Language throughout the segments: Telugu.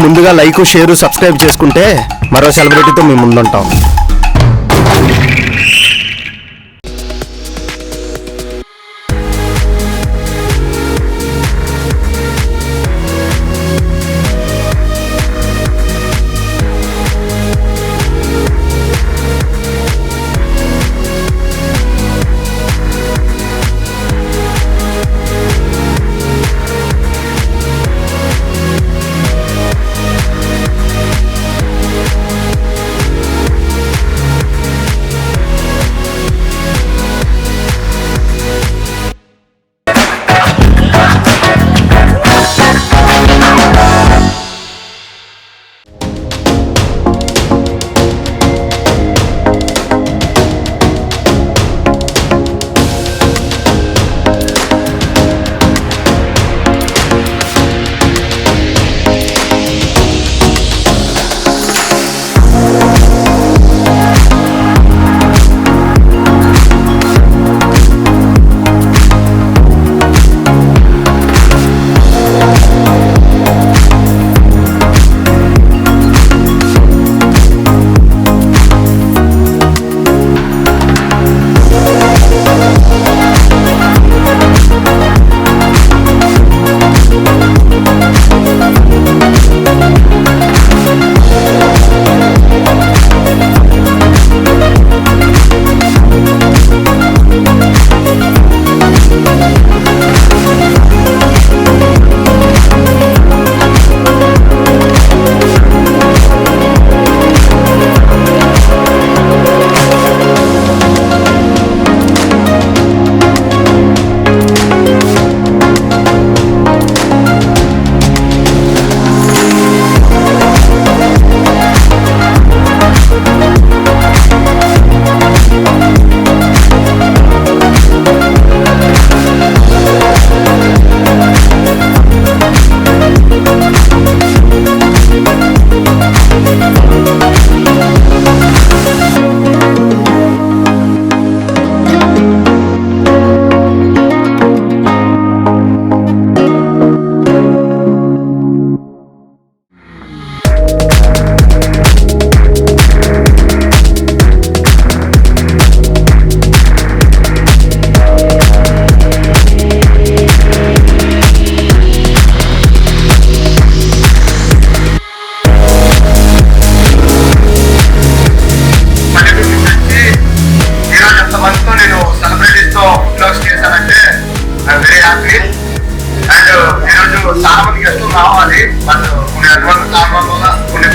ముందుగా లైక్, షేర్, సబ్స్క్రైబ్ చేసుకుంటే మరో సెలబ్రిటీతో మేము ముందుంటాం. రావాలి బట్ కొన్ని అడ్వాన్స్ కారణాల వల్ల కొన్ని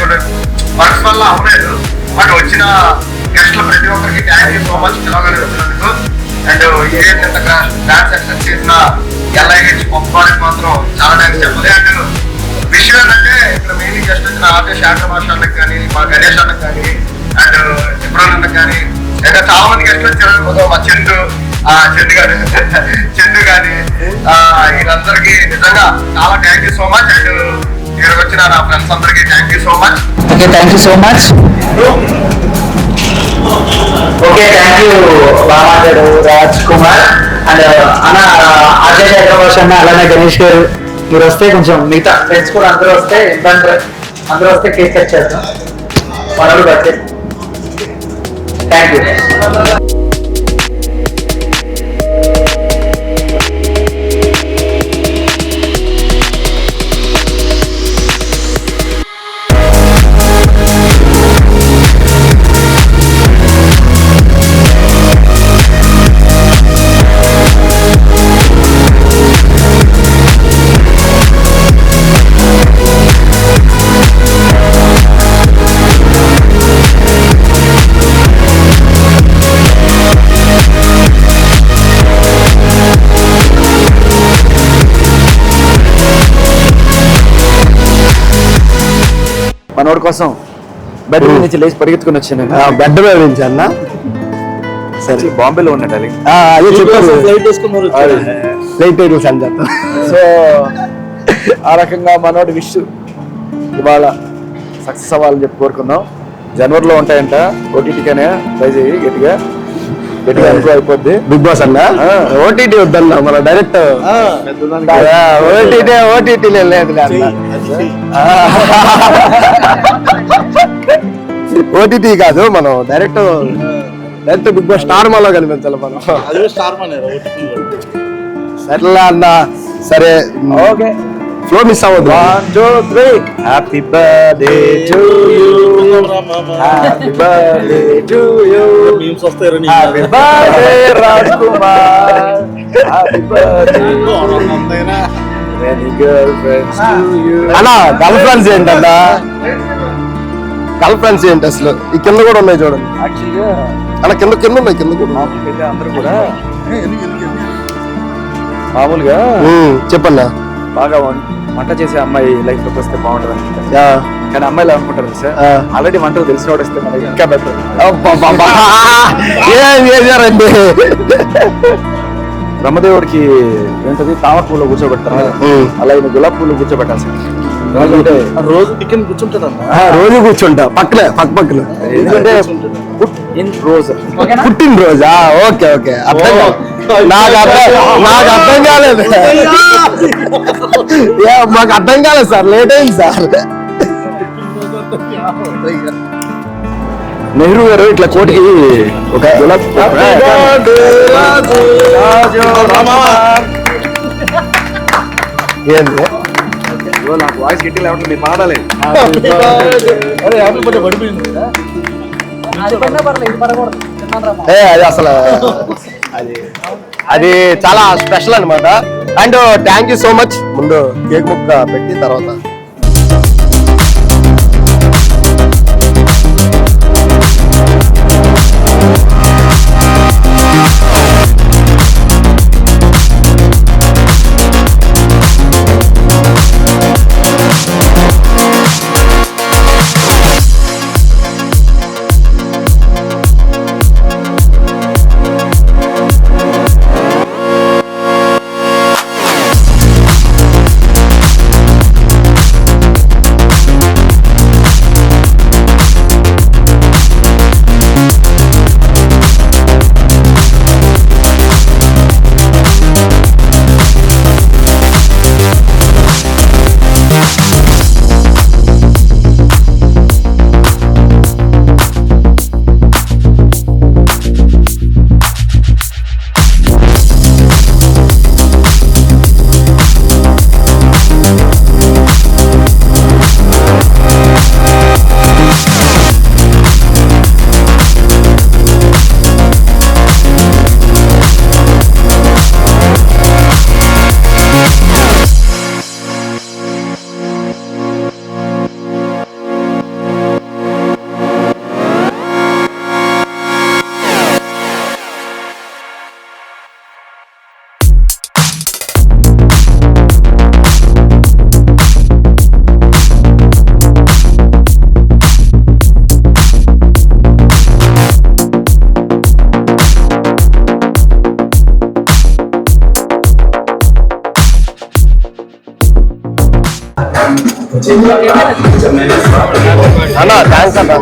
వర్క్స్ వల్ల అవ్వలేదు. బట్ వచ్చిన గెస్ట్ల ప్రతి ఒక్కరికి థ్యాంక్ యూ సో మచ్ పిలవగానే వచ్చినందుకు. అండ్ ఈవెంట్ ఎంత గ్రాండ్ సక్సెస్ చేసిన ఎల్ఐహెచ్ పొప్పడానికి మాత్రం చాలా థ్యాంక్స్ చెప్పాలి. అండ్ విషయం ఏంటంటే ఇక్కడ మెయిన్లీ గెస్ట్ వచ్చిన శేఖర్ భాష అన్నకు కానీ, మా గణేష్ అన్నకు కానీ, అండ్ ఇబ్రాన్ అన్నకు కానీ, ఇంకా చాలా మంది గెస్ట్ వచ్చారు. మా చందు కానీ వీళ్ళందరికీ నిజంగా చాలా thank you so much. And ఇక్కడ వచ్చిన నా ఫ్రెండ్స్ అందరికీ thank you so much. Okay, thank you so much. Okay, thank you బామాగారు, రాజ్ కుమార్ అండ్ అన్న అజయ్ శేఖర్ భాష అన్న, అలానే గణేష్ గారు. మీరు వస్తే కొంచెం మిగతా ఫ్రెండ్స్ కూడా అందరూ వస్తే అందరూ వస్తే కేక్ కట్ చేస్తాం మనలు బర్త్డే. Thank you. మనోడి కోసం బెడ్ నుంచి లేచి పరిగెత్తుకుని వచ్చాను. బెడ్ మీద నుంచి అన్న సరే బాంబేలో ఉన్నాడు అది. అదే చెప్పారు ఫ్లైట్ టైటిల్స్ అని చెప్తాను. సో ఆ రకంగా మనోడి విష్ ఇవాళ సక్సెస్ అవ్వాలని చెప్పి కోరుకుందాం. జనవరిలో ఉంటాయంట. ఓటీటీగానే ట్రై చేయి గట్టిగా. గట్టిగా ఇంప్రూవ్ అయిపోద్ది. బిగ్ బాస్ అన్న ఓటీటీ వద్దన్నా మన డైరెక్ట్ ఓటీటీ లేదు ఓటీటీ కాదు మనం డైరెక్ట్ బిగ్ బాస్ స్టార్ మాలో కనిపించాలి మనం. సరేలా అన్న సరే ఓకే ఫ్లో మిస్ అవ్వద్దు. 1 2 3 happy birthday to you happy birthday to you happy birthday Raj Kumar happy birthday many girl friends to you. అన్న గర్ల్ ఫ్రెండ్స్ ఏంటన్నా గర్ల్ ఫ్రెండ్స్ ఏంటి అసలు? ఈ కింద కూడా ఉన్నాయి చూడండి. యాక్చువల్గా అలా కింద ఉన్నాయి కింద కూడా మామూలుగా అందరూ కూడా మామూలుగా చెప్పన్నా బాగా వంట చేసే అమ్మాయి లైఫ్ లోకి వస్తే బాగుంటుంది అనుకుంటారు. కానీ అమ్మాయిలు అనుకుంటారు సార్ ఆల్రెడీ వంటలు తెలిసిన వాడు వస్తే మనకి ఇంకా బెటర్. ఏం చేశారండి? బ్రహ్మదేవుడికి ఏంటది తామర పూలు కూర్చోబెడతారు, అలా ఈయన గులాబీ పూలు కూర్చోబెట్టాలి సార్. రోజు టికెన్ కూర్చుంటాడు రోజు కూర్చుంటా పక్కనే పక్కన. ఎందుకంటే పుట్టిన రోజా? ఓకే ఓకే నాకు అర్థం కాలేదు. మాకు అర్థం కాలేదు సార్, లేట్ అయింది సార్. నెహ్రూ గారు ఇట్లా కోటికి ఒక గులాబ్ ఏంది నాకు వాయిస్ గట్టి లేకపోతే మీరు పాడాలి. అది అసలు అది చాలా స్పెషల్ అనమాట. And thank you so much. ముందు కేక్ ముక్క పెట్టి తర్వాత అన్నా థ్యాంక్స్ అన్నా.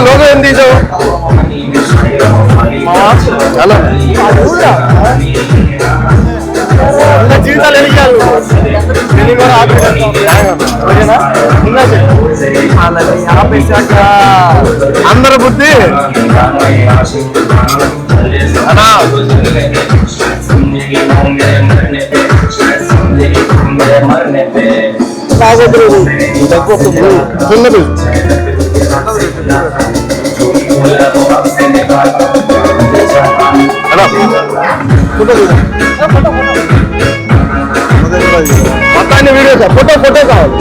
లోగో ఏం తీసావు జీవితాలు ఎదిగారు అందరు బుద్ధి అన్నా. చిన్నది మొత్తాన్ని వీడియో సార్, ఫోటో కావాలి.